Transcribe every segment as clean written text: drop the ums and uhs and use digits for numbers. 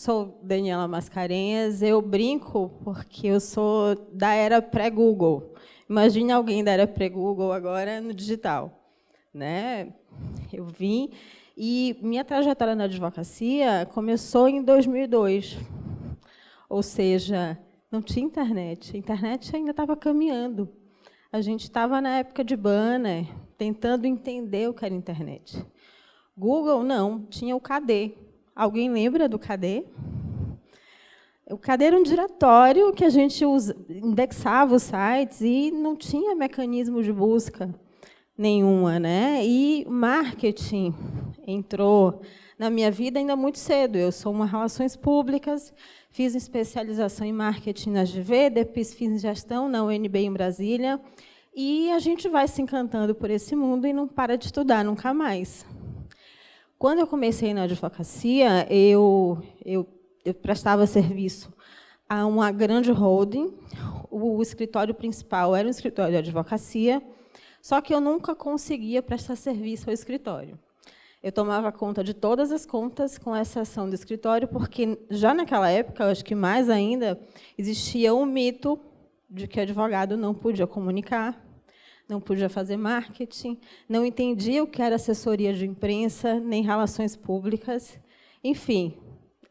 sou Daniela Mascarenhas, eu brinco porque eu sou da era pré-Google. Imagine alguém da era pré-Google agora no digital, né? Eu vim e minha trajetória na advocacia começou em 2002, ou seja, não tinha internet. A internet ainda estava caminhando. A gente estava na época de banner, tentando entender o que era internet. Google, não, tinha o KD. Alguém lembra do KD? O KD era um diretório que a gente indexava os sites e não tinha mecanismo de busca nenhuma, né? E marketing entrou na minha vida ainda muito cedo. Eu sou uma relações públicas, fiz especialização em marketing na GV, depois fiz em gestão na UNB em Brasília, e a gente vai se encantando por esse mundo e não para de estudar nunca mais. Quando eu comecei na advocacia, eu prestava serviço a uma grande holding. O escritório principal era um escritório de advocacia, só que eu nunca conseguia prestar serviço ao escritório. Eu tomava conta de todas as contas, com exceção do escritório, porque, já naquela época, acho que mais ainda, existia um mito de que advogado não podia comunicar, não podia fazer marketing, não entendia o que era assessoria de imprensa, nem relações públicas. Enfim,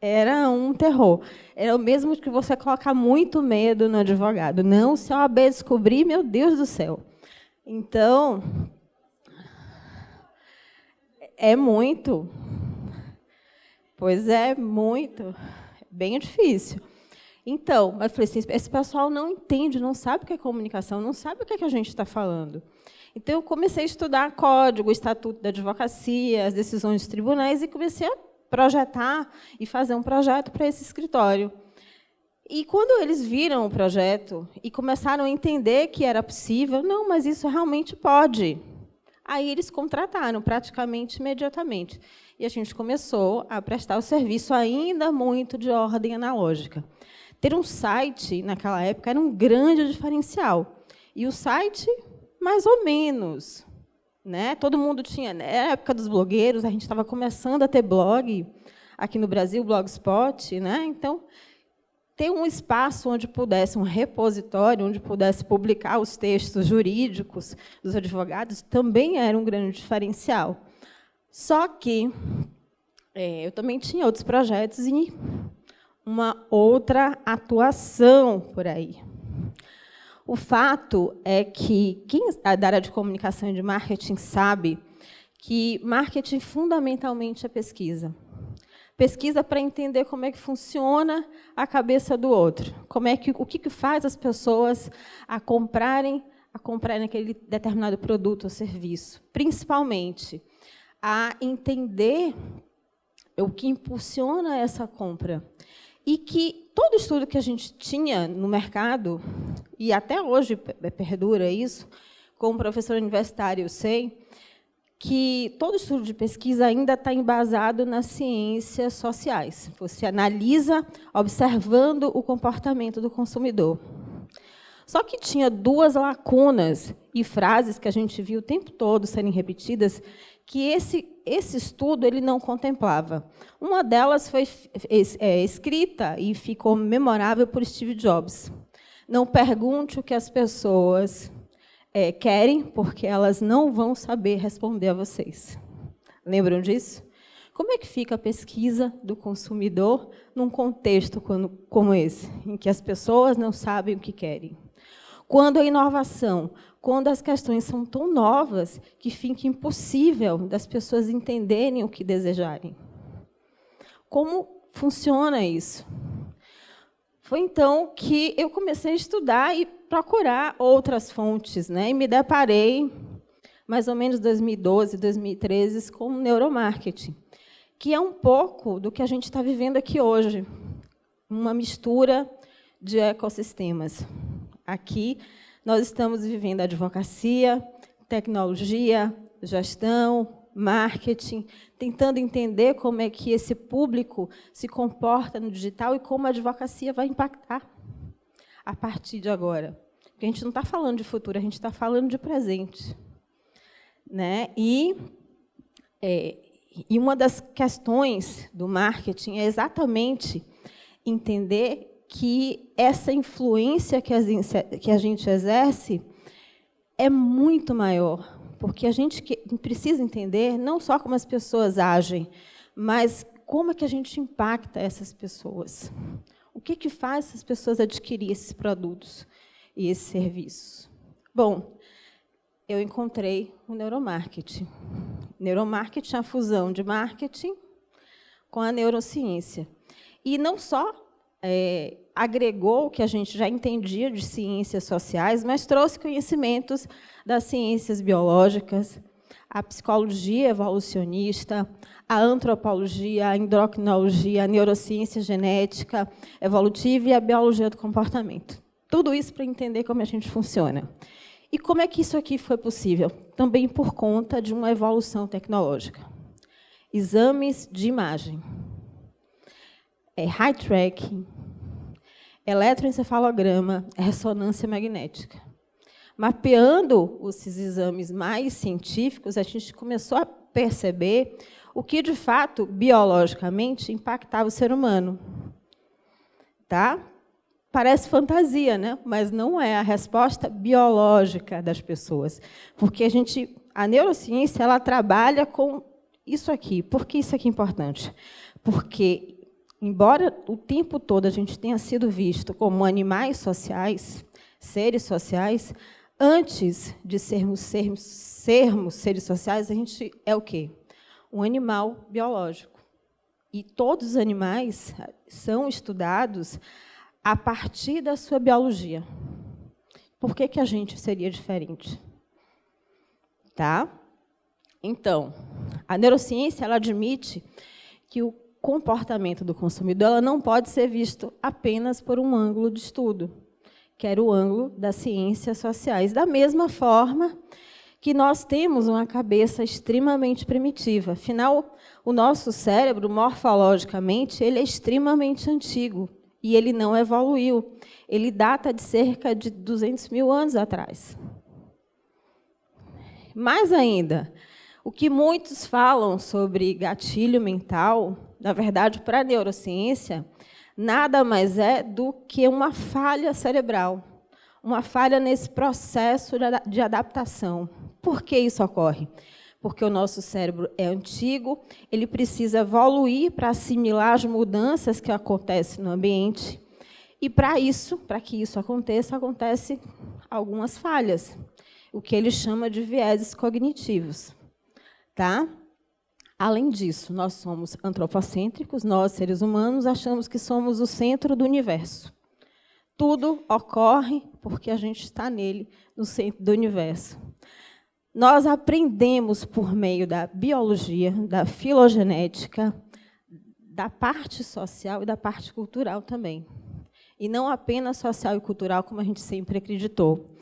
era um terror. Era o mesmo que você colocar muito medo no advogado. Não, se a OAB descobrir, meu Deus do céu. Então, é muito. Pois é, muito. Bem difícil. Então, eu falei assim, esse pessoal não entende, não sabe o que é comunicação, não sabe o que é que a gente está falando. Então, eu comecei a estudar código, o estatuto da advocacia, as decisões dos tribunais, e comecei a projetar e fazer um projeto para esse escritório. E, quando eles viram o projeto e começaram a entender que era possível, não, mas isso realmente pode. Aí, eles contrataram praticamente imediatamente. E a gente começou a prestar o serviço ainda muito de ordem analógica. Ter um site, naquela época, era um grande diferencial. E o site, mais ou menos. Né? Todo mundo tinha... Na época dos blogueiros, a gente estava começando a ter blog, aqui no Brasil, Blogspot. Né? Então, ter um espaço onde pudesse, um repositório, onde pudesse publicar os textos jurídicos dos advogados, também era um grande diferencial. Só que eu também tinha outros projetos e uma outra atuação por aí. O fato é que quem é da área de comunicação e de marketing sabe que marketing fundamentalmente é pesquisa. Pesquisa para entender como é que funciona a cabeça do outro, o que faz as pessoas a comprarem aquele determinado produto ou serviço, principalmente a entender o que impulsiona essa compra. E que todo estudo que a gente tinha no mercado, e até hoje perdura isso, como professora universitária eu sei, que todo estudo de pesquisa ainda está embasado nas ciências sociais. Você analisa observando o comportamento do consumidor. Só que tinha duas lacunas e frases que a gente viu o tempo todo serem repetidas, que esse estudo ele não contemplava. Uma delas foi escrita e ficou memorável por Steve Jobs. Não pergunte o que as pessoas querem, porque elas não vão saber responder a vocês. Lembram disso? Como é que fica a pesquisa do consumidor num contexto como esse, em que as pessoas não sabem o que querem? Quando a inovação, quando as questões são tão novas que fica impossível das pessoas entenderem o que desejarem. Como funciona isso? Foi então que eu comecei a estudar e procurar outras fontes, né? E me deparei, mais ou menos em 2012, 2013, com o neuromarketing, que é um pouco do que a gente está vivendo aqui hoje, uma mistura de ecossistemas. Aqui, nós estamos vivendo advocacia, tecnologia, gestão, marketing, tentando entender como é que esse público se comporta no digital e como a advocacia vai impactar a partir de agora. Porque a gente não está falando de futuro, a gente está falando de presente. Né? E E uma das questões do marketing é exatamente entender que essa influência que a gente exerce é muito maior, porque a gente precisa entender não só como as pessoas agem, mas como é que a gente impacta essas pessoas. O que faz essas pessoas adquirir esses produtos e esses serviços? Bom, eu encontrei o neuromarketing. Neuromarketing é a fusão de marketing com a neurociência. E não só agregou o que a gente já entendia de ciências sociais, mas trouxe conhecimentos das ciências biológicas, a psicologia evolucionista, a antropologia, a endocrinologia, a neurociência genética evolutiva e a biologia do comportamento. Tudo isso para entender como a gente funciona. E como é que isso aqui foi possível? Também por conta de uma evolução tecnológica. Exames de imagem, eye tracking, eletroencefalograma, ressonância magnética. Mapeando esses exames mais científicos, a gente começou a perceber o que, de fato, biologicamente, impactava o ser humano. Tá? Parece fantasia, né? Mas não é a resposta biológica das pessoas. Porque a neurociência ela trabalha com isso aqui. Por que isso aqui é importante? Porque, embora o tempo todo a gente tenha sido visto como animais sociais, seres sociais, antes de sermos seres sociais, a gente é o quê? Um animal biológico. E todos os animais são estudados a partir da sua biologia. Por que a gente seria diferente? Tá? Então, a neurociência ela admite que o comportamento do consumidor ela não pode ser visto apenas por um ângulo de estudo, que era o ângulo das ciências sociais. Da mesma forma que nós temos uma cabeça extremamente primitiva. Afinal, o nosso cérebro, morfologicamente, ele é extremamente antigo e ele não evoluiu. Ele data de cerca de 200 mil anos atrás. Mais ainda, o que muitos falam sobre gatilho mental, na verdade, para a neurociência, nada mais é do que uma falha cerebral, uma falha nesse processo de adaptação. Por que isso ocorre? Porque o nosso cérebro é antigo, ele precisa evoluir para assimilar as mudanças que acontecem no ambiente. E para que isso aconteça, acontecem algumas falhas, o que ele chama de vieses cognitivos. Tá? Além disso, nós somos antropocêntricos, nós, seres humanos, achamos que somos o centro do universo. Tudo ocorre porque a gente está nele, no centro do universo. Nós aprendemos por meio da biologia, da filogenética, da parte social e da parte cultural também. E não apenas social e cultural, como a gente sempre acreditou.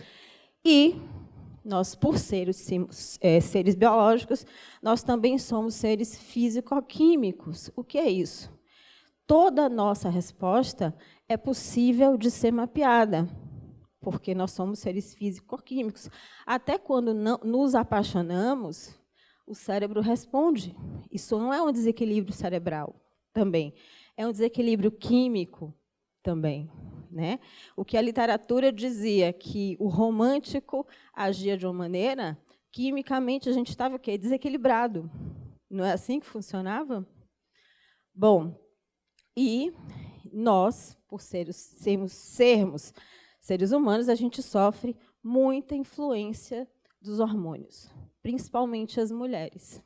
E nós, por sermos seres biológicos, nós também somos seres físico-químicos. O que é isso? Toda a nossa resposta é possível de ser mapeada, porque nós somos seres físico-químicos. Até quando nos apaixonamos, o cérebro responde. Isso não é um desequilíbrio cerebral também, é um desequilíbrio químico também. Né? O que a literatura dizia que o romântico agia de uma maneira, quimicamente a gente estava o quê? Desequilibrado. Não é assim que funcionava? Bom, e nós, por sermos seres humanos, a gente sofre muita influência dos hormônios, principalmente as mulheres.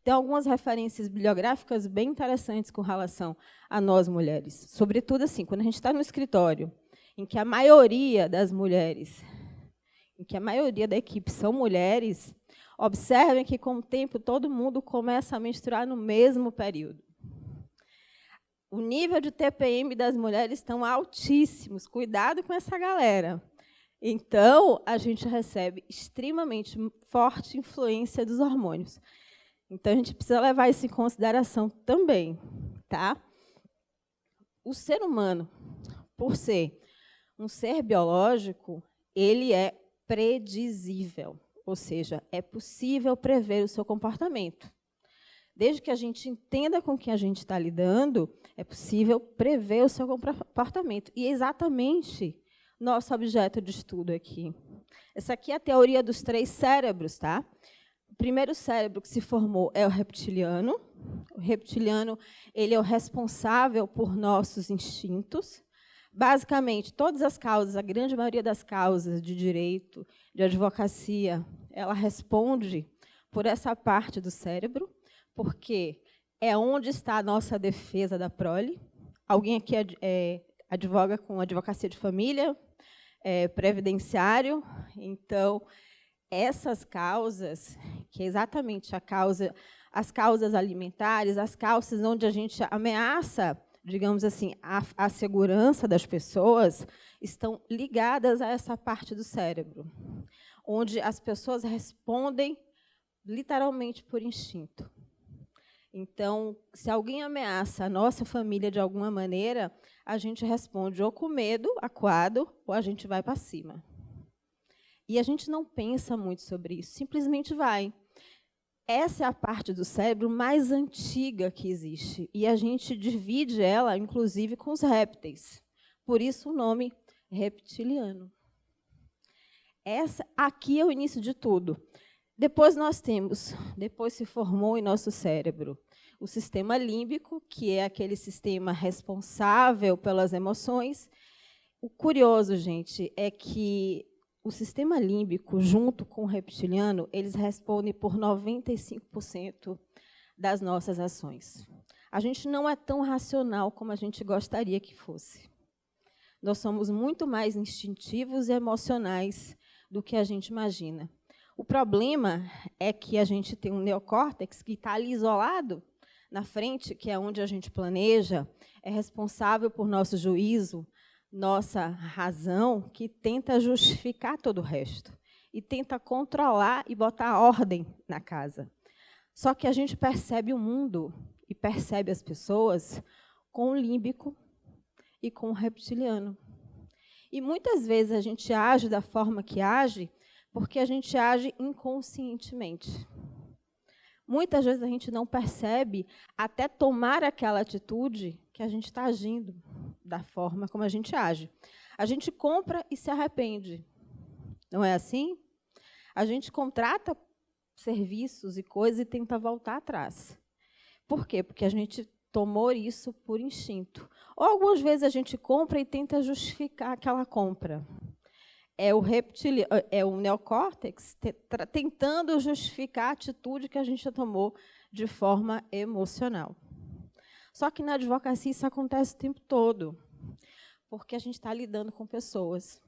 Tem algumas referências bibliográficas bem interessantes com relação a nós, mulheres. Sobretudo, assim, quando a gente está no escritório, em que a maioria das mulheres, em que a maioria da equipe são mulheres, observem que, com o tempo, todo mundo começa a menstruar no mesmo período. O nível de TPM das mulheres estão altíssimos. Cuidado com essa galera. Então, a gente recebe extremamente forte influência dos hormônios. Então, a gente precisa levar isso em consideração também. Tá? O ser humano, por ser um ser biológico, ele é predizível, ou seja, é possível prever o seu comportamento. Desde que a gente entenda com quem a gente está lidando, é possível prever o seu comportamento. E é exatamente nosso objeto de estudo aqui. Essa aqui é a teoria dos 3 cérebros, tá? O primeiro cérebro que se formou é o reptiliano. O reptiliano, ele é o responsável por nossos instintos. Basicamente, todas as causas, a grande maioria das causas de direito, de advocacia, ela responde por essa parte do cérebro, porque é onde está a nossa defesa da prole. Alguém aqui advoga com advocacia de família, previdenciário. Então, essas causas, que é exatamente as causas alimentares, as causas onde a gente ameaça, digamos assim, a segurança das pessoas, estão ligadas a essa parte do cérebro, onde as pessoas respondem literalmente por instinto. Então, se alguém ameaça a nossa família de alguma maneira, a gente responde ou com medo, acuado, ou a gente vai para cima. E a gente não pensa muito sobre isso, simplesmente vai. Essa é a parte do cérebro mais antiga que existe, e a gente divide ela, inclusive, com os répteis. Por isso o nome reptiliano. Aqui é o início de tudo. Depois se formou em nosso cérebro o sistema límbico, que é aquele sistema responsável pelas emoções. O curioso, gente, é que o sistema límbico, junto com o reptiliano, eles respondem por 95% das nossas ações. A gente não é tão racional como a gente gostaria que fosse. Nós somos muito mais instintivos e emocionais do que a gente imagina. O problema é que a gente tem um neocórtex que está ali isolado na frente, que é onde a gente planeja, é responsável por nosso juízo, nossa razão, que tenta justificar todo o resto e tenta controlar e botar ordem na casa. Só que a gente percebe o mundo e percebe as pessoas com o límbico e com o reptiliano. E muitas vezes a gente age da forma que age porque a gente age inconscientemente. Muitas vezes a gente não percebe até tomar aquela atitude que a gente está agindo da forma como a gente age. A gente compra e se arrepende. Não é assim? A gente contrata serviços e coisas e tenta voltar atrás. Por quê? Porque a gente tomou isso por instinto. Ou algumas vezes a gente compra e tenta justificar aquela compra. É o neocórtex tentando justificar a atitude que a gente já tomou de forma emocional. Só que na advocacia isso acontece o tempo todo, porque a gente está lidando com pessoas.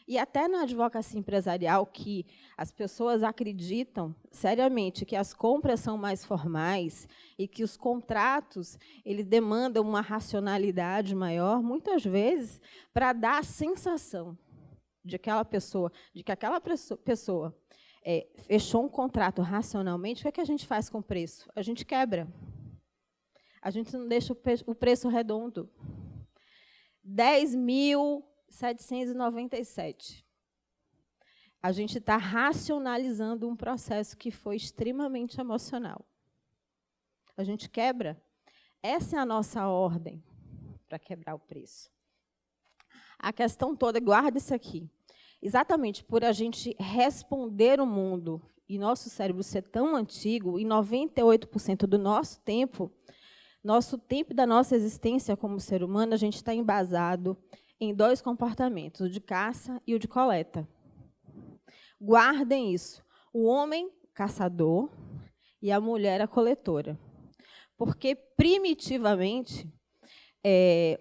E até na advocacia empresarial, que as pessoas acreditam seriamente que as compras são mais formais e que os contratos eles demandam uma racionalidade maior, muitas vezes, para dar a sensação de que aquela pessoa fechou um contrato racionalmente, o que a gente faz com o preço? A gente quebra. A gente não deixa o preço redondo. 10.797. A gente está racionalizando um processo que foi extremamente emocional. A gente quebra. Essa é a nossa ordem para quebrar o preço. A questão toda, guarda isso aqui. Exatamente por a gente responder o mundo e nosso cérebro ser tão antigo, e 98% do nosso tempo da nossa existência como ser humano, a gente está embasado em 2 comportamentos, o de caça e o de coleta. Guardem isso. O homem, caçador, e a mulher, a coletora. Porque, primitivamente,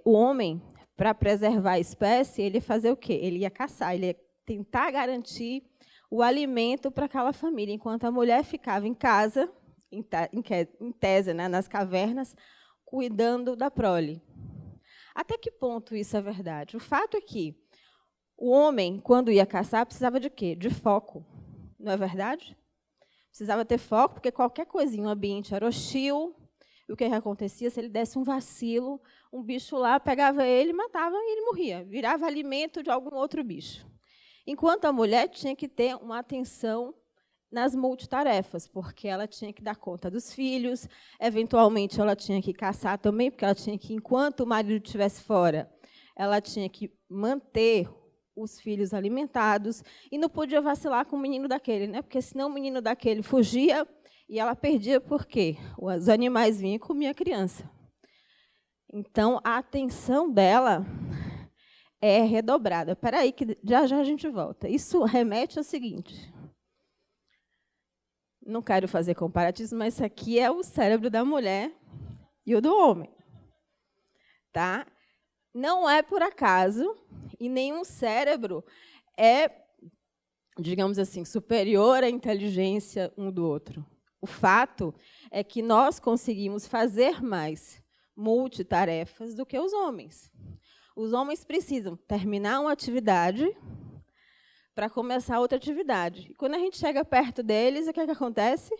o homem, para preservar a espécie, ele ia fazer o quê? Ele ia caçar, ele ia tentar garantir o alimento para aquela família, enquanto a mulher ficava em casa, em tese, né, nas cavernas, cuidando da prole. Até que ponto isso é verdade? O fato é que o homem, quando ia caçar, precisava de quê? De foco. Não é verdade? Precisava ter foco, porque qualquer coisinha, o ambiente era hostil. E o que acontecia? Se ele desse um vacilo, um bicho lá pegava ele, matava e ele morria. Virava alimento de algum outro bicho. Enquanto a mulher tinha que ter uma atenção nas multitarefas, porque ela tinha que dar conta dos filhos, eventualmente ela tinha que caçar também, porque ela tinha que, enquanto o marido estivesse fora, ela tinha que manter os filhos alimentados e não podia vacilar com o menino daquele, né? Porque senão o menino daquele fugia e ela perdia, porque os animais vinham e comiam a criança. Então, a atenção dela é redobrada. Espera aí, que já a gente volta. Isso remete ao seguinte. Não quero fazer comparativos, mas isso aqui é o cérebro da mulher e o do homem. Tá? Não é por acaso, e nenhum cérebro é, digamos assim, superior à inteligência um do outro. O fato é que nós conseguimos fazer mais multitarefas do que os homens. Os homens precisam terminar uma atividade para começar outra atividade. E quando a gente chega perto deles, o que acontece?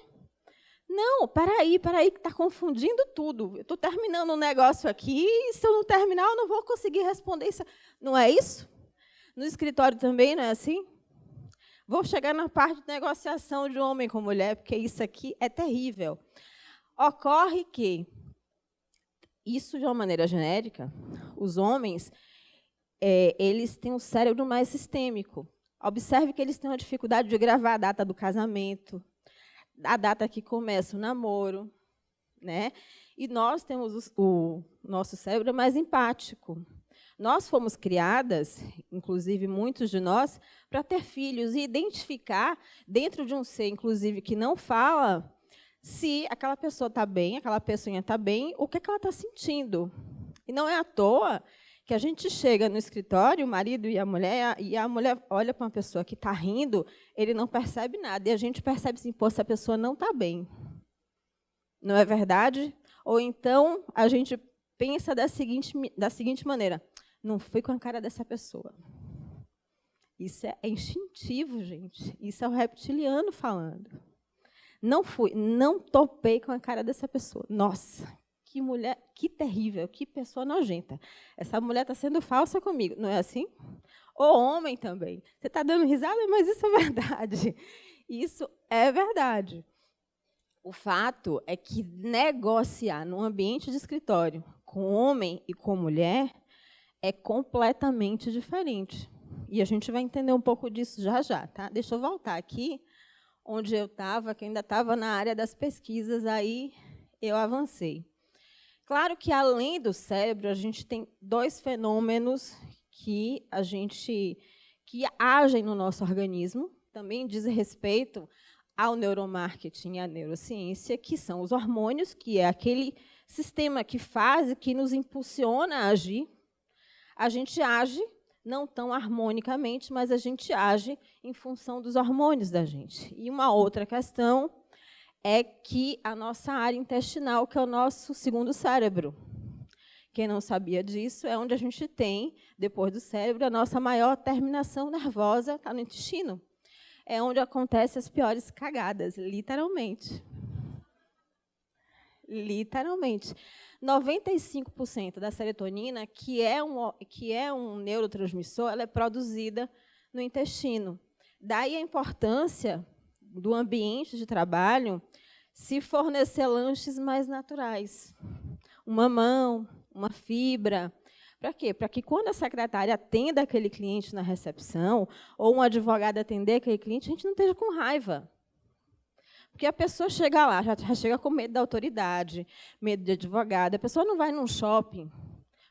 Não, peraí, que está confundindo tudo. Eu estou terminando um negócio aqui, e se eu não terminar, eu não vou conseguir responder isso. Não é isso? No escritório também não é assim? Vou chegar na parte de negociação de homem com mulher, porque isso aqui é terrível. Ocorre que, isso de uma maneira genérica, os homens eles têm um cérebro mais sistêmico. Observe que eles têm uma dificuldade de gravar a data do casamento, a data que começa o namoro, né? E nós temos o nosso cérebro mais empático. Nós fomos criadas, inclusive muitos de nós, para ter filhos e identificar, dentro de um ser, inclusive, que não fala, se aquela pessoa está bem, aquela pessoinha está bem, o que ela está sentindo. E não é à toa que a gente chega no escritório, o marido e a mulher olha para uma pessoa que está rindo, ele não percebe nada, e a gente percebe assim, pô, essa pessoa não está bem. Não é verdade? Ou então a gente pensa da seguinte maneira, não fui com a cara dessa pessoa. Isso é instintivo, gente. Isso é o reptiliano falando. Não fui, não topei com a cara dessa pessoa. Nossa, que mulher, que terrível, que pessoa nojenta. Essa mulher está sendo falsa comigo. Não é assim? O homem também. Você está dando risada, mas isso é verdade. Isso é verdade. O fato é que negociar num ambiente de escritório com homem e com mulher é completamente diferente. E a gente vai entender um pouco disso já já. Tá? Deixa eu voltar aqui, onde eu estava, que ainda estava na área das pesquisas, aí eu avancei. Claro que, além do cérebro, a gente tem dois fenômenos que agem no nosso organismo, também diz respeito ao neuromarketing e à neurociência, que são os hormônios, que é aquele sistema que faz e que nos impulsiona a agir. A gente age não tão harmonicamente, mas a gente age em função dos hormônios da gente. E uma outra questão é que a nossa área intestinal, que é o nosso segundo cérebro. Quem não sabia disso, é onde a gente tem, depois do cérebro, a nossa maior terminação nervosa, está no intestino. É onde acontecem as piores cagadas, literalmente. Literalmente. 95% da serotonina, que é um neurotransmissor, ela é produzida no intestino. Daí a importância do ambiente de trabalho se fornecer lanches mais naturais. Um mamão, uma fibra. Para quê? Para que, quando a secretária atenda aquele cliente na recepção, ou um advogado atender aquele cliente, a gente não esteja com raiva. Porque a pessoa chega lá, já chega com medo da autoridade, medo de advogado. A pessoa não vai num shopping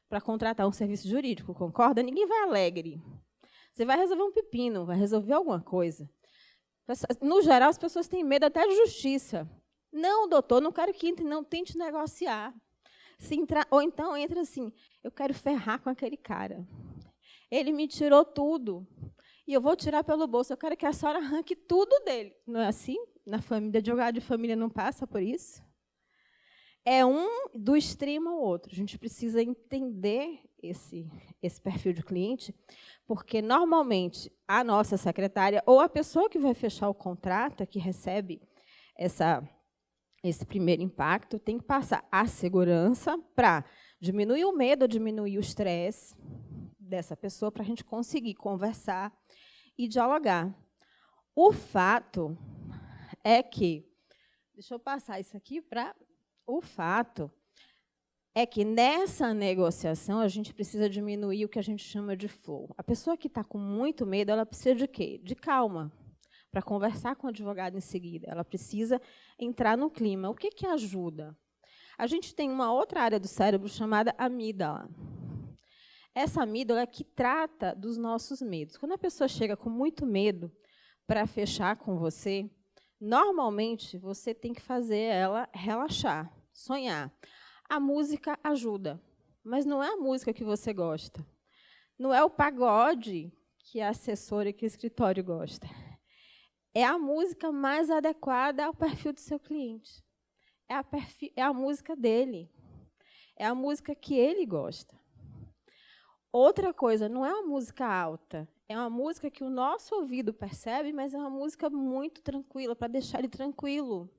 para contratar um serviço jurídico, concorda? Ninguém vai alegre. Você vai resolver um pepino, vai resolver alguma coisa. No geral, as pessoas têm medo até de justiça. Não, doutor, não quero que entre, não, tente negociar. Ou então entra assim, eu quero ferrar com aquele cara. Ele me tirou tudo, e eu vou tirar pelo bolso. Eu quero que a senhora arranque tudo dele. Não é assim? Na família, advogado de família não passa por isso? É um do extremo ao outro. A gente precisa entender esse perfil de cliente, porque, normalmente, a nossa secretária ou a pessoa que vai fechar o contrato, que recebe esse primeiro impacto, tem que passar a segurança para diminuir o medo, diminuir o estresse dessa pessoa, para a gente conseguir conversar e dialogar. O fato é que, deixa eu passar isso aqui para o fato, é que nessa negociação a gente precisa diminuir o que a gente chama de flow. A pessoa que está com muito medo, ela precisa de quê? De calma, para conversar com o advogado em seguida. Ela precisa entrar no clima. O que, que ajuda? A gente tem uma outra área do cérebro chamada amígdala. Essa amígdala é que trata dos nossos medos. Quando a pessoa chega com muito medo para fechar com você, normalmente você tem que fazer ela relaxar, sonhar. A música ajuda, mas não é a música que você gosta. Não é o pagode que a assessora e que o escritório gosta. É a música mais adequada ao perfil do seu cliente. É a música dele. É a música que ele gosta. Outra coisa, não é uma música alta. É uma música que o nosso ouvido percebe, mas é uma música muito tranquila, para deixar ele tranquilo.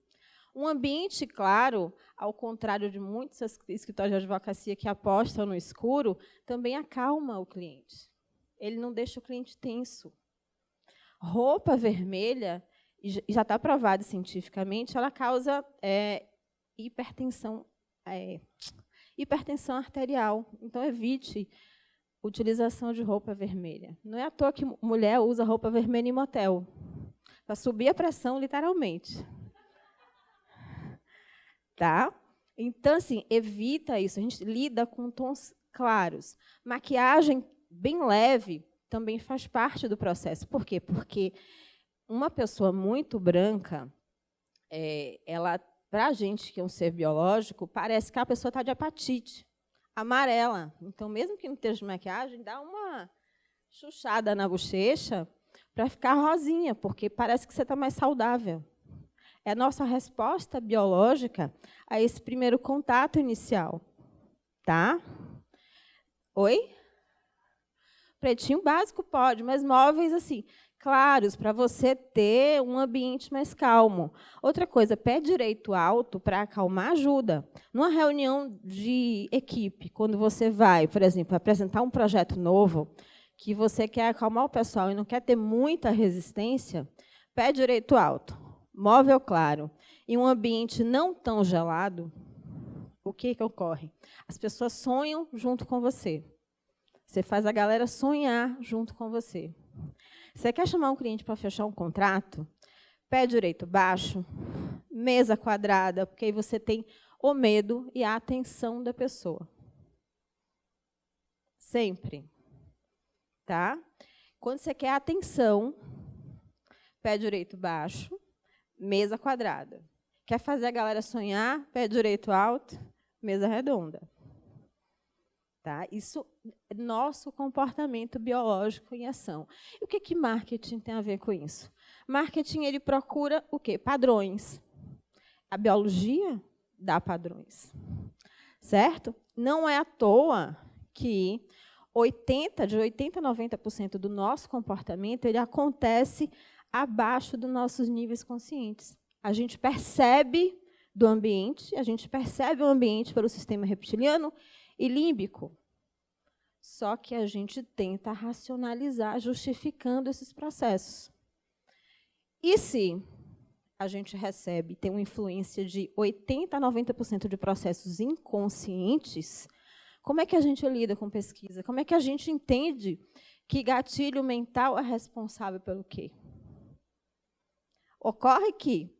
Um ambiente claro, ao contrário de muitos escritórios de advocacia que apostam no escuro, também acalma o cliente. Ele não deixa o cliente tenso. Roupa vermelha, já está provado cientificamente, ela causa hipertensão arterial. Então, evite a utilização de roupa vermelha. Não é à toa que mulher usa roupa vermelha em motel, para subir a pressão, literalmente. Tá? Então, assim, evita isso. A gente lida com tons claros. Maquiagem bem leve também faz parte do processo. Por quê? Porque uma pessoa muito branca, ela, para a gente que é um ser biológico, parece que a pessoa está de hepatite, amarela. Então, mesmo que não esteja de maquiagem, dá uma chuchada na bochecha para ficar rosinha, porque parece que você está mais saudável. É a nossa resposta biológica a esse primeiro contato inicial. Tá? Oi? Pretinho básico pode, mas móveis assim, claros, para você ter um ambiente mais calmo. Outra coisa, pé direito alto para acalmar ajuda. Numa reunião de equipe, quando você vai, por exemplo, apresentar um projeto novo, que você quer acalmar o pessoal e não quer ter muita resistência, pé direito alto, móvel claro, em um ambiente não tão gelado, o que ocorre? As pessoas sonham junto com você. Você faz a galera sonhar junto com você. Você quer chamar um cliente para fechar um contrato? Pé direito baixo, mesa quadrada, porque aí você tem o medo e a atenção da pessoa. Sempre. Tá? Quando você quer atenção, pé direito baixo, mesa quadrada. Quer fazer a galera sonhar? Pé direito alto, mesa redonda. Tá? Isso é nosso comportamento biológico em ação. E o que marketing tem a ver com isso? Marketing ele procura o quê? Padrões. A biologia dá padrões. Certo? Não é à toa que de 80% a 90% do nosso comportamento ele acontece abaixo dos nossos níveis conscientes. A gente percebe do ambiente, a gente percebe o ambiente pelo sistema reptiliano e límbico. Só que a gente tenta racionalizar, justificando esses processos. E se a gente recebe, tem uma influência de 80% a 90% de processos inconscientes, como é que a gente lida com pesquisa? Como é que a gente entende que gatilho mental é responsável pelo quê? Ocorre que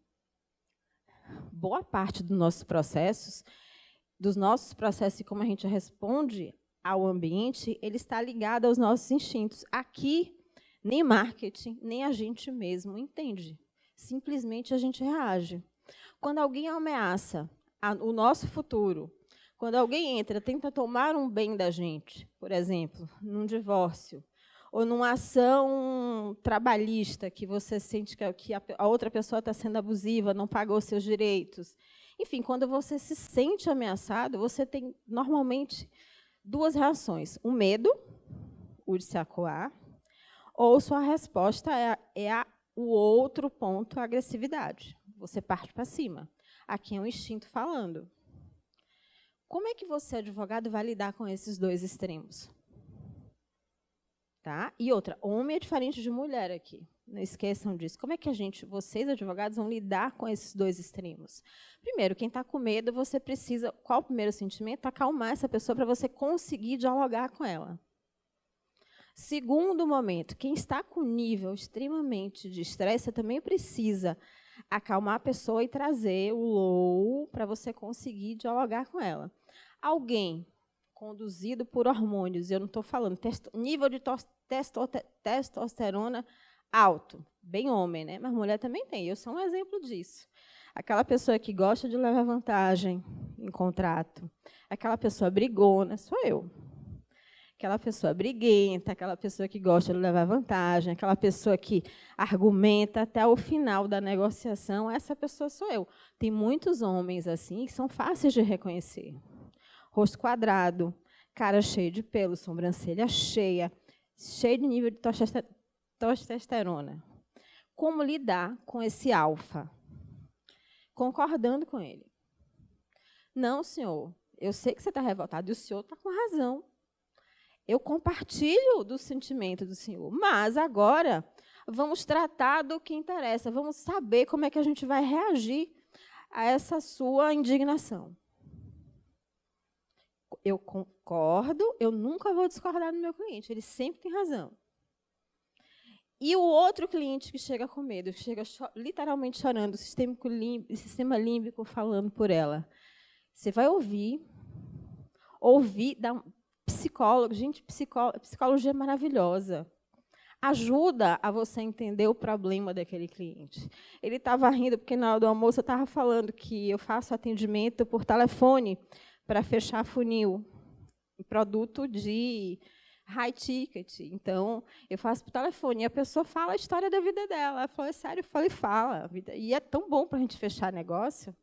boa parte dos nossos processos e como a gente responde ao ambiente, ele está ligado aos nossos instintos. Aqui, nem marketing, nem a gente mesmo entende. Simplesmente a gente reage. Quando alguém ameaça o nosso futuro, quando alguém tenta tomar um bem da gente, por exemplo, num divórcio, ou numa ação trabalhista, que você sente que a outra pessoa está sendo abusiva, não pagou seus direitos. Enfim, quando você se sente ameaçado, você tem, normalmente, duas reações. O medo, o de se acuar, ou sua resposta o outro ponto, a agressividade. Você parte para cima. Aqui é um instinto falando. Como é que você, advogado, vai lidar com esses dois extremos? Tá? E outra, homem é diferente de mulher aqui. Não esqueçam disso. Como é que vocês, advogados, vão lidar com esses dois extremos? Primeiro, quem está com medo, você precisa... Qual o primeiro sentimento? Acalmar essa pessoa para você conseguir dialogar com ela. Segundo momento, quem está com nível extremamente de estresse, você também precisa acalmar a pessoa e trazer o low para você conseguir dialogar com ela. Alguém conduzido por hormônios, eu não estou falando, nível de testosterona alto, bem homem, né? Mas mulher também tem, eu sou um exemplo disso. Aquela pessoa que gosta de levar vantagem em contrato, aquela pessoa brigona, sou eu. Aquela pessoa briguenta, aquela pessoa que gosta de levar vantagem, aquela pessoa que argumenta até o final da negociação, essa pessoa sou eu. Tem muitos homens assim que são fáceis de reconhecer. Rosto quadrado, cara cheia de pelo, sobrancelha cheia, cheio de nível de testosterona. Como lidar com esse alfa? Concordando com ele. Não, senhor, eu sei que você está revoltado e o senhor está com razão. Eu compartilho do sentimento do senhor, mas agora vamos tratar do que interessa, vamos saber como é que a gente vai reagir a essa sua indignação. Eu concordo, eu nunca vou discordar do meu cliente, ele sempre tem razão. E o outro cliente que chega com medo, que chega literalmente chorando, o sistema límbico falando por ela. Você vai ouvir, psicólogo, gente, psicologia é maravilhosa. Ajuda a você entender o problema daquele cliente. Ele estava rindo porque, na hora do almoço, eu estava falando que eu faço atendimento por telefone para fechar funil, produto de high ticket. Então, eu faço por telefone. E a pessoa fala a história da vida dela. Ela falou, é sério? Eu falei, fala. E é tão bom para a gente fechar negócio,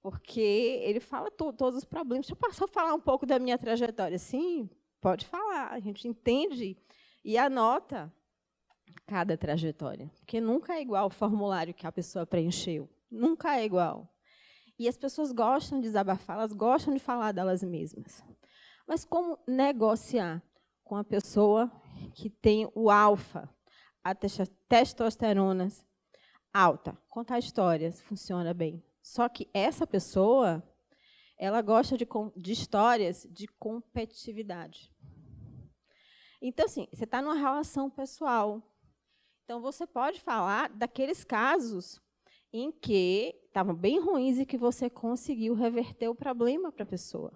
porque ele fala todos os problemas. Deixa eu só falar um pouco da minha trajetória. Sim, pode falar. A gente entende e anota cada trajetória, porque nunca é igual o formulário que a pessoa preencheu. Nunca é igual. E as pessoas gostam de desabafar, elas gostam de falar delas mesmas. Mas como negociar com a pessoa que tem o alfa, a testosterona alta? Contar histórias funciona bem. Só que essa pessoa, ela gosta de histórias de competitividade. Então, assim, você está numa relação pessoal. Então, você pode falar daqueles casos em que estavam bem ruins e que você conseguiu reverter o problema para a pessoa.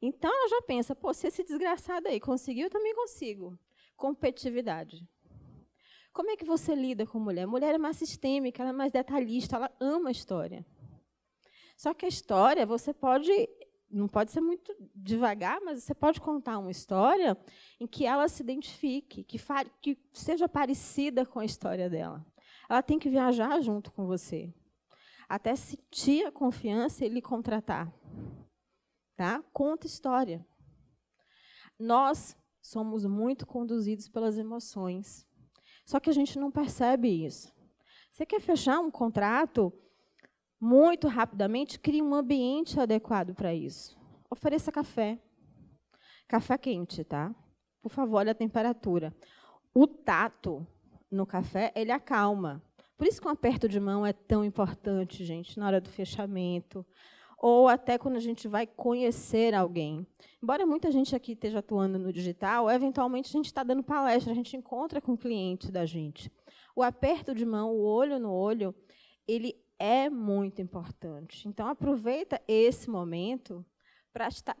Então, ela já pensa, pô, se esse desgraçado aí conseguiu, eu também consigo. Competitividade. Como é que você lida com mulher? Mulher é mais sistêmica, ela é mais detalhista, ela ama a história. Só que a história, não pode ser muito devagar, mas você pode contar uma história em que ela se identifique, que seja parecida com a história dela. Ela tem que viajar junto com você, até sentir a confiança e lhe contratar. Tá? Conta história. Nós somos muito conduzidos pelas emoções, só que a gente não percebe isso. Você quer fechar um contrato muito rapidamente, crie um ambiente adequado para isso. Ofereça café. Café quente, tá? Por favor, olha a temperatura. O tato no café, ele acalma. Por isso que um aperto de mão é tão importante, gente, na hora do fechamento, ou até quando a gente vai conhecer alguém. Embora muita gente aqui esteja atuando no digital, eventualmente a gente está dando palestra, a gente encontra com o cliente da gente. O aperto de mão, o olho no olho, ele é muito importante. Então, aproveita esse momento para estar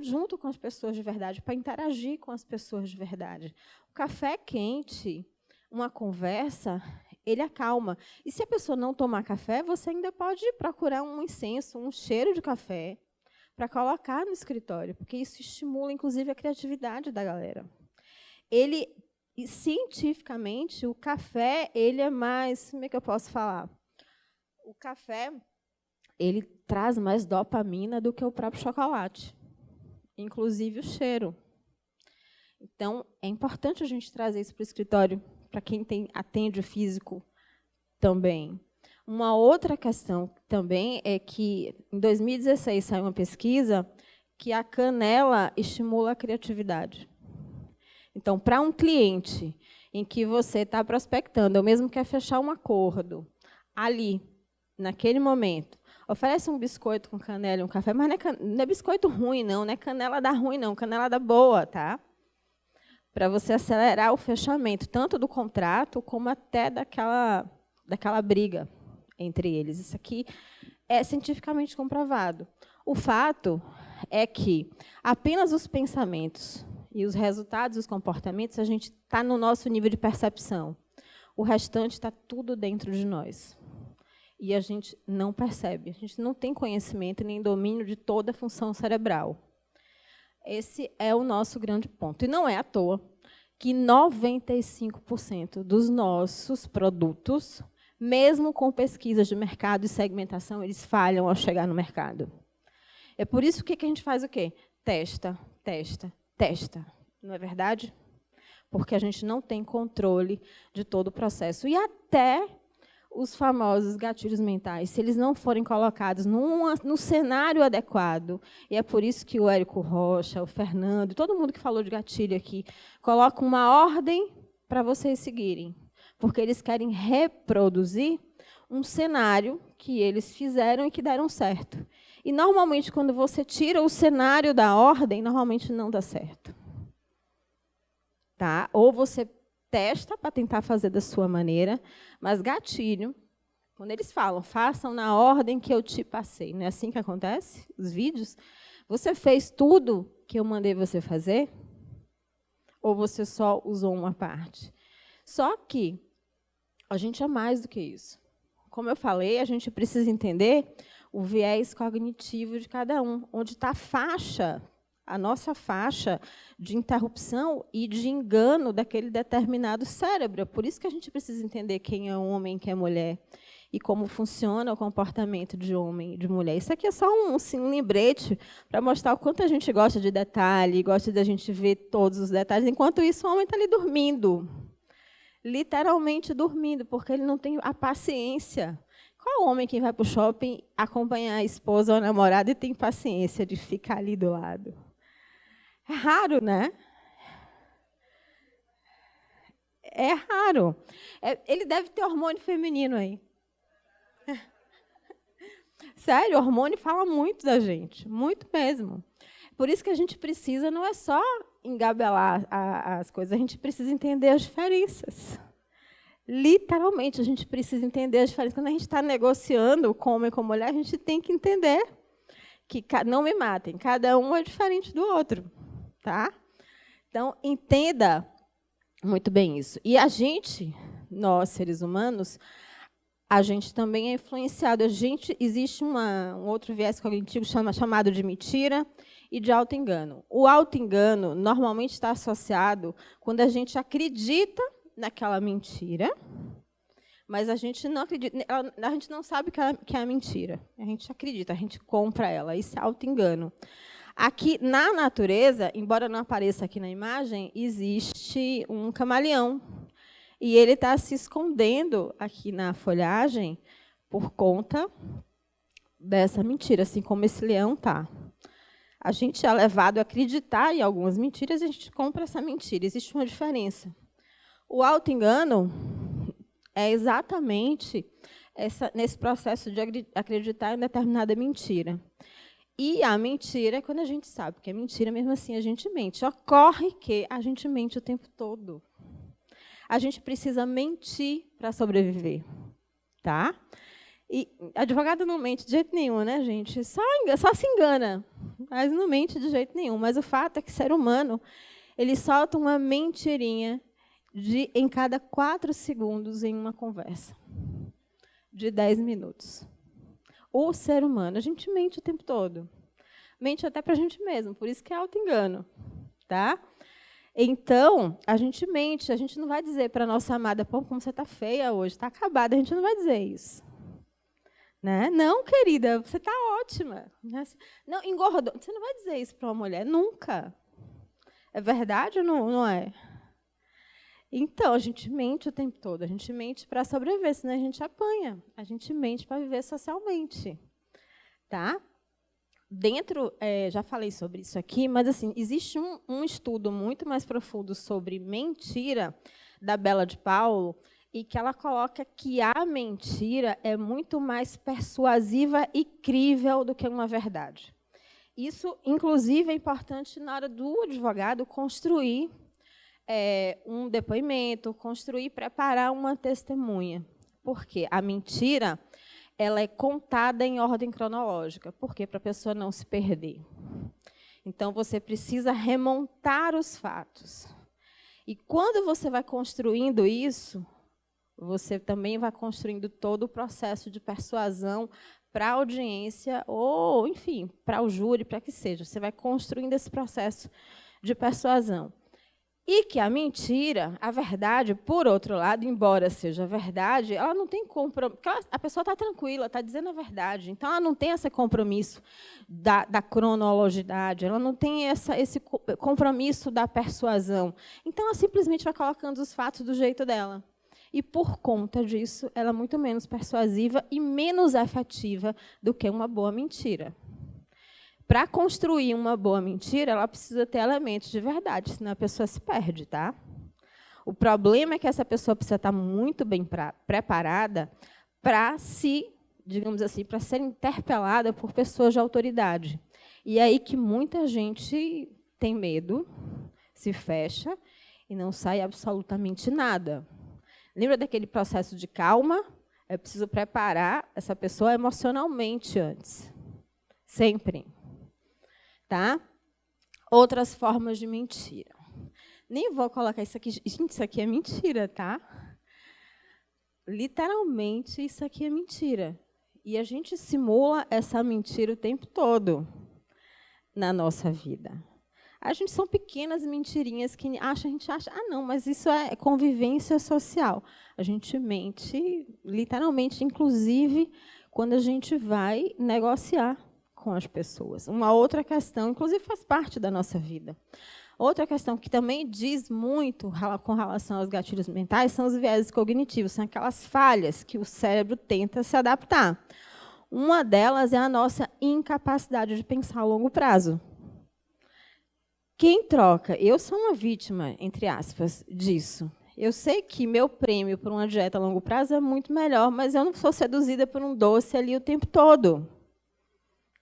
junto com as pessoas de verdade, para interagir com as pessoas de verdade. O café quente, uma conversa, ele acalma. E se a pessoa não tomar café, você ainda pode procurar um incenso, um cheiro de café, para colocar no escritório, porque isso estimula, inclusive, a criatividade da galera. Cientificamente, o café, ele é mais... Como é que eu posso falar? O café, ele traz mais dopamina do que o próprio chocolate, inclusive o cheiro. Então, é importante a gente trazer isso para o escritório, para quem atende o físico também. Uma outra questão também é que, em 2016, saiu uma pesquisa que a canela estimula a criatividade. Então, para um cliente em que você está prospectando, ou mesmo quer fechar um acordo, ali, naquele momento, oferece um biscoito com canela e um café, mas não é biscoito ruim, não é canela da ruim, não, canela da boa, tá? Para você acelerar o fechamento, tanto do contrato, como até daquela briga entre eles. Isso aqui é cientificamente comprovado. O fato é que apenas os pensamentos e os resultados dos comportamentos, a gente está no nosso nível de percepção. O restante está tudo dentro de nós. E a gente não percebe. A gente não tem conhecimento nem domínio de toda a função cerebral. Esse é o nosso grande ponto. E não é à toa que 95% dos nossos produtos, mesmo com pesquisas de mercado e segmentação, eles falham ao chegar no mercado. É por isso que a gente faz o quê? Testa, testa, testa. Não é verdade? Porque a gente não tem controle de todo o processo. E até os famosos gatilhos mentais, se eles não forem colocados no cenário adequado, e é por isso que o Érico Rocha, o Fernando, todo mundo que falou de gatilho aqui, coloca uma ordem para vocês seguirem, porque eles querem reproduzir um cenário que eles fizeram e que deram certo. E, normalmente, quando você tira o cenário da ordem, normalmente não dá certo. Tá? Ou você testa para tentar fazer da sua maneira, mas gatilho, quando eles falam, façam na ordem que eu te passei. Não é assim que acontece? Os vídeos? Você fez tudo que eu mandei você fazer? Ou você só usou uma parte? Só que a gente é mais do que isso. Como eu falei, a gente precisa entender o viés cognitivo de cada um, onde está a nossa faixa de interrupção e de engano daquele determinado cérebro. Por isso que a gente precisa entender quem é homem, quem é mulher, e como funciona o comportamento de homem e de mulher. Isso aqui é só um lembrete para mostrar o quanto a gente gosta de detalhe, gosta da gente ver todos os detalhes. Enquanto isso, o homem está ali dormindo. Literalmente dormindo, porque ele não tem a paciência. Qual homem que vai para o shopping acompanhar a esposa ou a namorada e tem paciência de ficar ali do lado? É raro, né? É raro. Ele deve ter hormônio feminino aí. Sério, o hormônio fala muito da gente, muito mesmo. Por isso que a gente precisa, não é só engabelar as coisas, a gente precisa entender as diferenças. Literalmente, a gente precisa entender as diferenças. Quando a gente está negociando com homem e com mulher, a gente tem que entender que, não me matem, cada um é diferente do outro. Tá? Então, entenda muito bem isso. E a gente, nós, seres humanos, a gente também é influenciado. Existe um outro viés cognitivo chamado de mentira e de auto-engano. O auto-engano normalmente está associado quando a gente acredita naquela mentira, mas a gente não acredita, a gente não sabe que é mentira. A gente acredita, a gente compra ela. Isso é auto-engano. Aqui, na natureza, embora não apareça aqui na imagem, existe um camaleão. E ele está se escondendo aqui na folhagem por conta dessa mentira, assim como esse leão está. A gente é levado a acreditar em algumas mentiras e a gente compra essa mentira. Existe uma diferença. O auto-engano é exatamente nesse processo de acreditar em determinada mentira. E a mentira é quando a gente sabe que é mentira, mesmo assim a gente mente. Ocorre que a gente mente o tempo todo. A gente precisa mentir para sobreviver. Tá? E advogado não mente de jeito nenhum, né, gente? Só se engana, mas não mente de jeito nenhum. Mas o fato é que o ser humano ele solta uma mentirinha em cada 4 segundos em uma conversa, de 10 minutos. O ser humano, a gente mente o tempo todo. Mente até para a gente mesmo, por isso que é auto-engano. Tá? Então, a gente mente, a gente não vai dizer para a nossa amada, pô, como você está feia hoje, está acabada, a gente não vai dizer isso. Né? Não, querida, você está ótima. Não, engordou. Você não vai dizer isso para uma mulher, nunca. É verdade ou não é? Então, a gente mente o tempo todo. A gente mente para sobreviver, senão a gente apanha. A gente mente para viver socialmente. Tá? já falei sobre isso aqui, mas assim, existe um estudo muito mais profundo sobre mentira, da Bela de Paulo, e que ela coloca que a mentira é muito mais persuasiva e crível do que uma verdade. Isso, inclusive, é importante na hora do advogado construir um depoimento, preparar uma testemunha. Porque a mentira ela é contada em ordem cronológica. Por quê? Para a pessoa não se perder. Então, você precisa remontar os fatos. E quando você vai construindo isso, você também vai construindo todo o processo de persuasão para a audiência ou, enfim, para o júri, para que seja. Você vai construindo esse processo de persuasão. E que a mentira, a verdade, por outro lado, embora seja verdade, ela não tem compromisso. A pessoa está tranquila, está dizendo a verdade. Então, ela não tem esse compromisso da cronologidade, ela não tem esse compromisso da persuasão. Então, ela simplesmente vai colocando os fatos do jeito dela. E, por conta disso, ela é muito menos persuasiva e menos efetiva do que uma boa mentira. Para construir uma boa mentira, ela precisa ter elementos de verdade, senão a pessoa se perde, tá? O problema é que essa pessoa precisa estar muito bem preparada para digamos assim, para ser interpelada por pessoas de autoridade. E é aí que muita gente tem medo, se fecha e não sai absolutamente nada. Lembra daquele processo de calma? É preciso preparar essa pessoa emocionalmente antes. Sempre. Tá? Outras formas de mentira. Nem vou colocar isso aqui. Gente, isso aqui é mentira, tá? Literalmente, isso aqui é mentira. E a gente simula essa mentira o tempo todo na nossa vida. São pequenas mentirinhas que a gente acha, não, mas isso é convivência social. A gente mente, literalmente, inclusive, quando a gente vai negociar com as pessoas. Uma outra questão, inclusive faz parte da nossa vida. Outra questão que também diz muito com relação aos gatilhos mentais são os vieses cognitivos, são aquelas falhas que o cérebro tenta se adaptar. Uma delas é a nossa incapacidade de pensar a longo prazo. Quem troca? Eu sou uma vítima, entre aspas, disso. Eu sei que meu prêmio por uma dieta a longo prazo é muito melhor, mas eu não sou seduzida por um doce ali o tempo todo.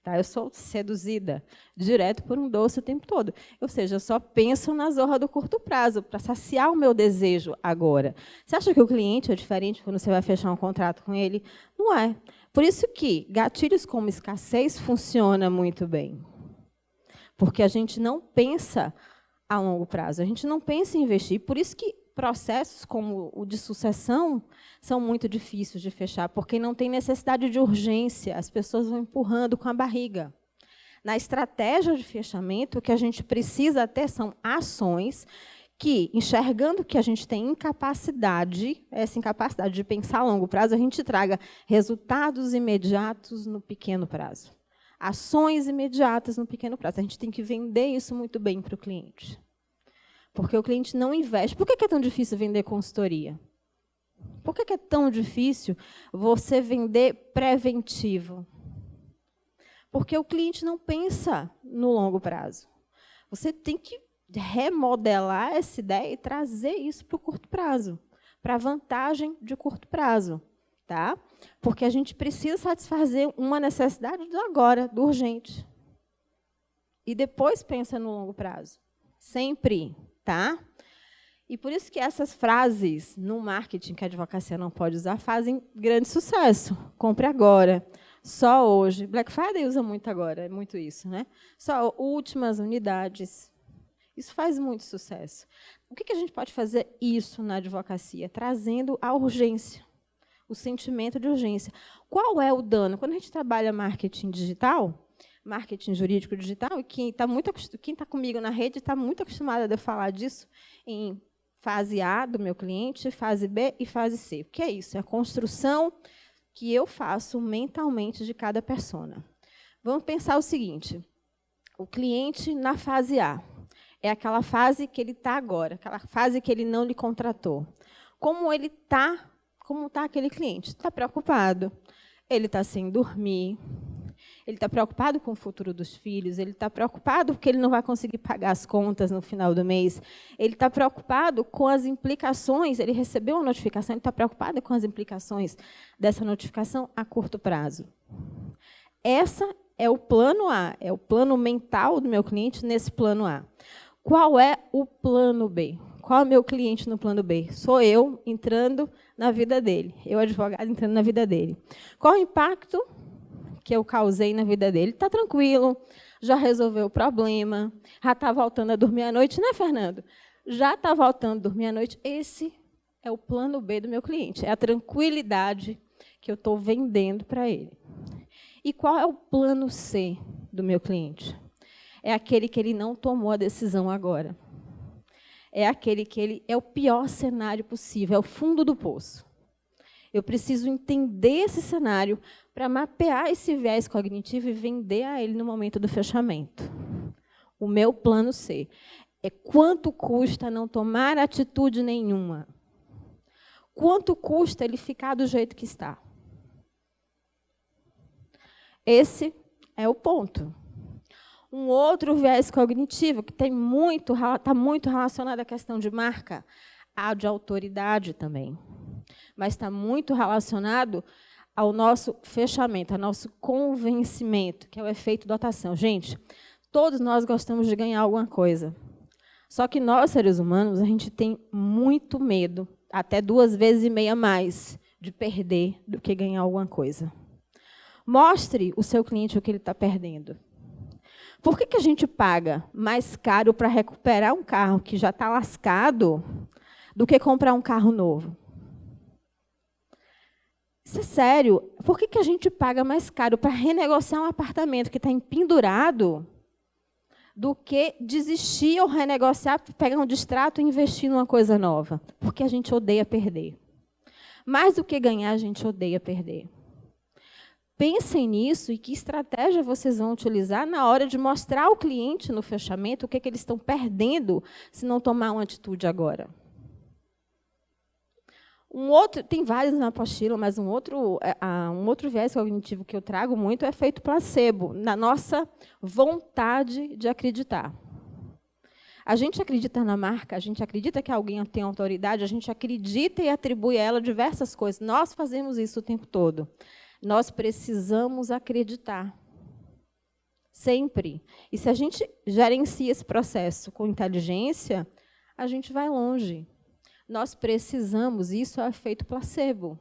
Tá? Eu sou seduzida direto por um doce o tempo todo. Ou seja, eu só penso na zorra do curto prazo, para saciar o meu desejo agora. Você acha que o cliente é diferente quando você vai fechar um contrato com ele? Não é. Por isso que gatilhos como escassez funcionam muito bem. Porque a gente não pensa a longo prazo, a gente não pensa em investir. Por isso que processos como o de sucessão são muito difíceis de fechar, porque não tem necessidade de urgência, as pessoas vão empurrando com a barriga. Na estratégia de fechamento, o que a gente precisa ter são ações que, enxergando que a gente tem incapacidade, essa incapacidade de pensar a longo prazo, a gente traga resultados imediatos no pequeno prazo. Ações imediatas no pequeno prazo. A gente tem que vender isso muito bem para o cliente. Porque o cliente não investe. Por que é tão difícil vender consultoria? Por que é tão difícil você vender preventivo? Porque o cliente não pensa no longo prazo. Você tem que remodelar essa ideia e trazer isso para o curto prazo, para a vantagem de curto prazo. Tá? Porque a gente precisa satisfazer uma necessidade do agora, do urgente. E depois pensa no longo prazo. Sempre. Tá? E por isso que essas frases no marketing que a advocacia não pode usar fazem grande sucesso. Compre agora. Só hoje. Black Friday usa muito agora, é muito isso, né? Só últimas unidades. Isso faz muito sucesso. O que a gente pode fazer isso na advocacia? Trazendo a urgência. O sentimento de urgência. Qual é o dano? Quando a gente trabalha marketing digital, marketing jurídico digital, e quem está comigo na rede está muito acostumado a falar disso em fase A do meu cliente, fase B e fase C. O que é isso? É a construção que eu faço mentalmente de cada persona. Vamos pensar o seguinte, o cliente na fase A é aquela fase que ele está agora, aquela fase que ele não lhe contratou. Como está aquele cliente? Está preocupado, ele está sem dormir, ele está preocupado com o futuro dos filhos, ele está preocupado porque ele não vai conseguir pagar as contas no final do mês, ele está preocupado com as implicações, ele recebeu uma notificação, ele está preocupado com as implicações dessa notificação a curto prazo. Essa é o plano A, é o plano mental do meu cliente nesse plano A. Qual é o plano B? Qual é o meu cliente no plano B? Sou eu entrando na vida dele. Eu, advogado, entrando na vida dele. Qual o impacto que eu causei na vida dele? Está tranquilo, já resolveu o problema, já está voltando a dormir à noite, né, Fernando? Já está voltando a dormir à noite. Esse é o plano B do meu cliente. É a tranquilidade que eu estou vendendo para ele. E qual é o plano C do meu cliente? É aquele que ele não tomou a decisão agora. É aquele que ele é o pior cenário possível, é o fundo do poço. Eu preciso entender esse cenário para mapear esse viés cognitivo e vender a ele no momento do fechamento. O meu plano C é quanto custa não tomar atitude nenhuma. Quanto custa ele ficar do jeito que está. Esse é o ponto. Um outro viés cognitivo que está muito relacionado à questão de marca, a de autoridade também, mas está muito relacionado ao nosso fechamento, ao nosso convencimento, que é o efeito dotação. Gente, todos nós gostamos de ganhar alguma coisa. Só que nós, seres humanos, a gente tem muito medo, até 2,5 vezes mais, de perder do que ganhar alguma coisa. Mostre o seu cliente o que ele está perdendo. Por que a gente paga mais caro para recuperar um carro que já está lascado do que comprar um carro novo? Isso é sério. Por que a gente paga mais caro para renegociar um apartamento que está empendurado do que desistir ou renegociar, pegar um distrato e investir numa coisa nova? Porque a gente odeia perder. Mais do que ganhar, a gente odeia perder. Pensem nisso e que estratégia vocês vão utilizar na hora de mostrar ao cliente no fechamento o que eles estão perdendo se não tomar uma atitude agora. Tem vários na apostila, mas um outro viés cognitivo que eu trago muito é efeito placebo, na nossa vontade de acreditar. A gente acredita na marca, a gente acredita que alguém tem autoridade, a gente acredita e atribui a ela diversas coisas. Nós fazemos isso o tempo todo. Nós precisamos acreditar. Sempre. E se a gente gerencia esse processo com inteligência, a gente vai longe. Nós precisamos, isso é efeito placebo.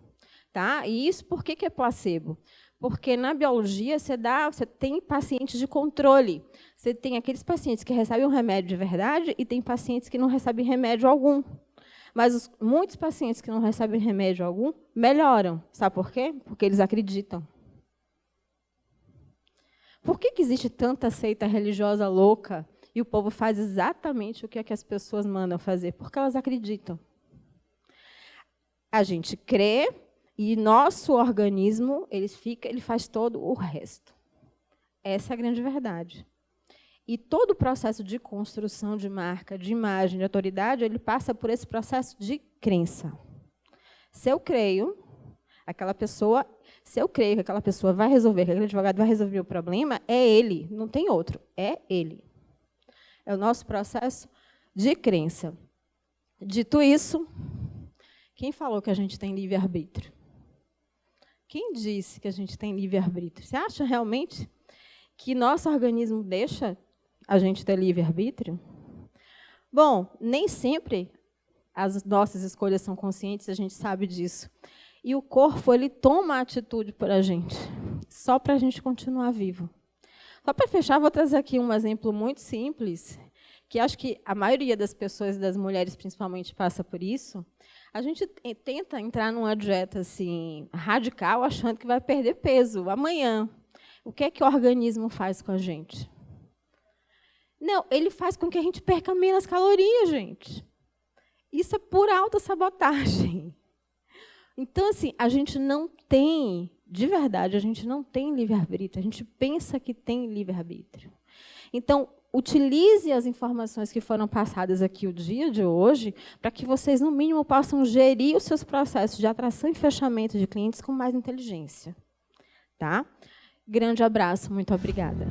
Tá? E isso, por que é placebo? Porque na biologia você tem pacientes de controle. Você tem aqueles pacientes que recebem um remédio de verdade e tem pacientes que não recebem remédio algum. Mas muitos pacientes que não recebem remédio algum melhoram. Sabe por quê? Porque eles acreditam. Por que existe tanta seita religiosa louca e o povo faz exatamente o que as pessoas mandam fazer? Porque elas acreditam. A gente crê e nosso organismo ele faz todo o resto. Essa é a grande verdade. E todo o processo de construção de marca, de imagem, de autoridade, ele passa por esse processo de crença. Se eu creio que aquela pessoa vai resolver, que aquele advogado vai resolver o problema, é ele, não tem outro, é ele. É o nosso processo de crença. Dito isso, quem falou que a gente tem livre-arbítrio? Quem disse que a gente tem livre-arbítrio? Você acha realmente que nosso organismo deixa a gente ter livre-arbítrio? Bom, nem sempre as nossas escolhas são conscientes, a gente sabe disso. E o corpo, ele toma a atitude por a gente, só para a gente continuar vivo. Só para fechar, vou trazer aqui um exemplo muito simples, que acho que a maioria das pessoas, das mulheres principalmente, passa por isso. A gente tenta entrar numa dieta assim, radical, achando que vai perder peso amanhã. O que é que o organismo faz com a gente? Não, ele faz com que a gente perca menos calorias, gente. Isso é pura autossabotagem. Então, assim, a gente não tem, de verdade, a gente não tem livre-arbítrio. A gente pensa que tem livre-arbítrio. Então, utilize as informações que foram passadas aqui o dia de hoje para que vocês, no mínimo, possam gerir os seus processos de atração e fechamento de clientes com mais inteligência. Tá? Grande abraço, muito obrigada.